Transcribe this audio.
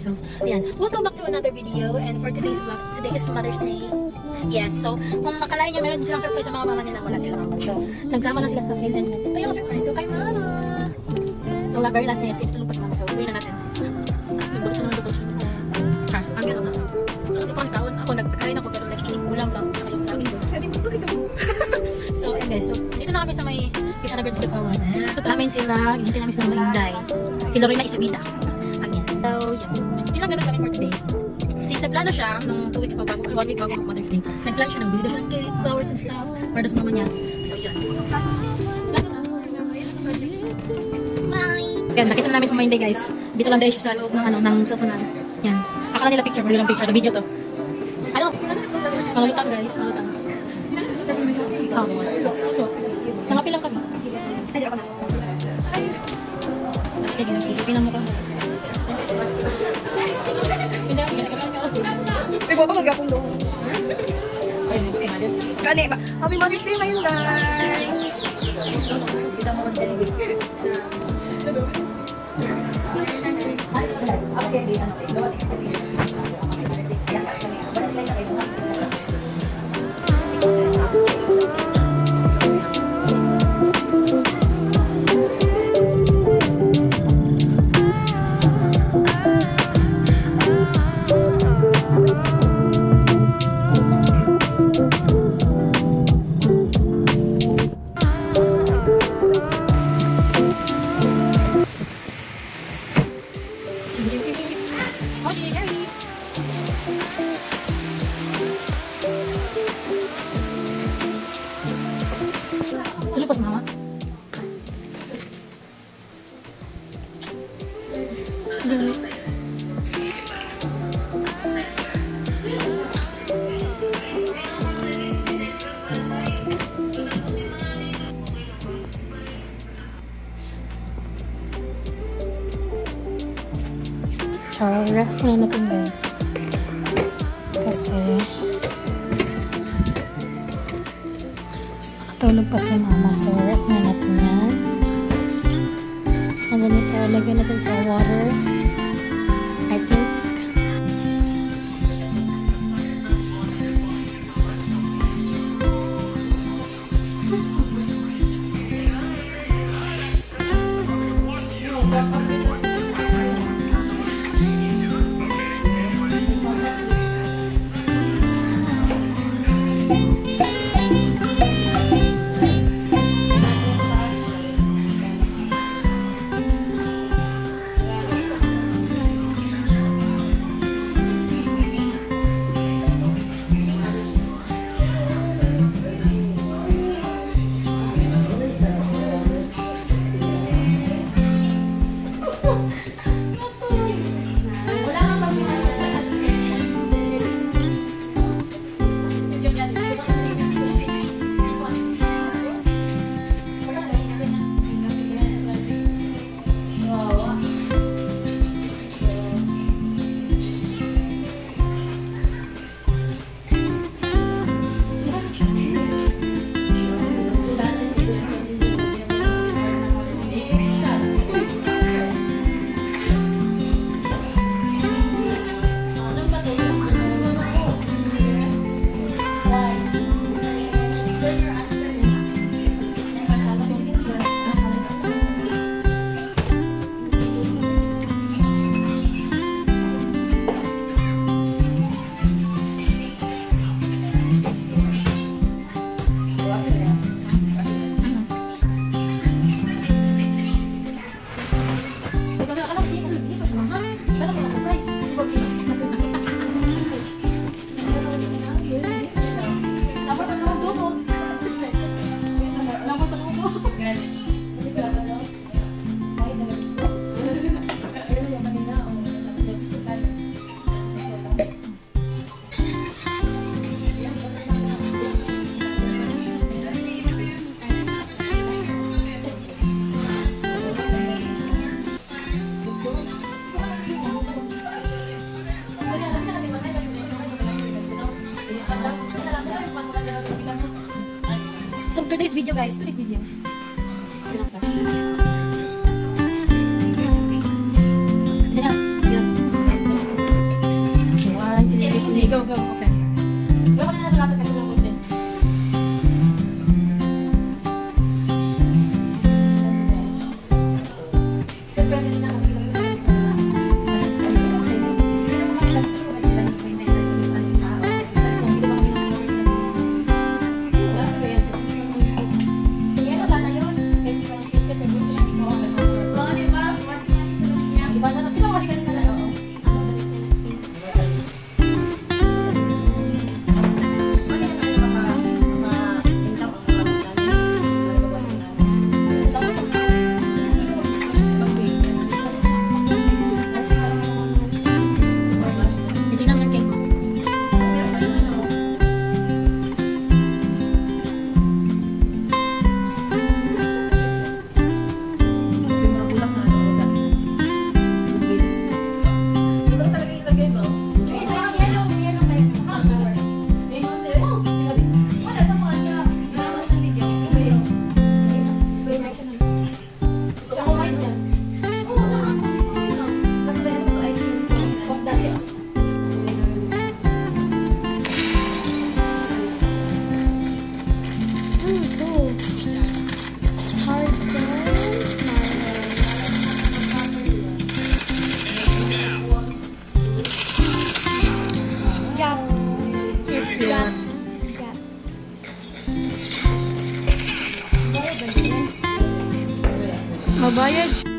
So, ayan. Welcome back to another video. And for today's vlog, today is Mother's Day. Yes, so, kung makalain nyo, meron silang surprise sa mga mama nila. Wala silang mama. So, nagsama lang sila sa akin. And ito yung surprise ko kay mama. So, very last minute, 6 to lupas mama. So, uwi na natin. Nagbakit naman ito. Ha, ang gano'n na. Hindi pa nagkaon. Ako, nagkain ako, pero like, ulam lang. Saka yung saging doon. Kasi mo ito. So, and guys, so, dito na kami sa may Peace and Birthday Kawan. Ito namin sila. Hinintay namin sila mahinday. Si Lorena Isabida. Again. So, yan. Yun lang ganun kami for today. Since nagplano siya, nung 2 weeks pa bago, 1 week bago Mother's Day, nagplano siya, nagbili siya ng cake, flowers and stuff, para sa mama niya. So, yun. Bye! Yan, nakita na namin sa mahinday guys. Dito lang dahil siya sa loob ng, ng cellphone natin. Yan. Akala nila picture, pero lang picture. The video to. Ano? Malutang guys, malutang. Oh. Nangapilang kami. Ay, di ako na. Ay, gisog-gisogin mo ka. Hindi ako ginagawa ka. Ay, buwa pa mag-gapong doon. Kani ba? Happy Mother's Day ngayon guys! Kita mo ang selling. Okay, di ano. Lupas mama. So, ref na natin guys. Kasi tulog pa si mama. So, ref na natin yan. And then ito, lagyan natin sa water. I think. So today's video guys, today's video. Yes. Mabayad.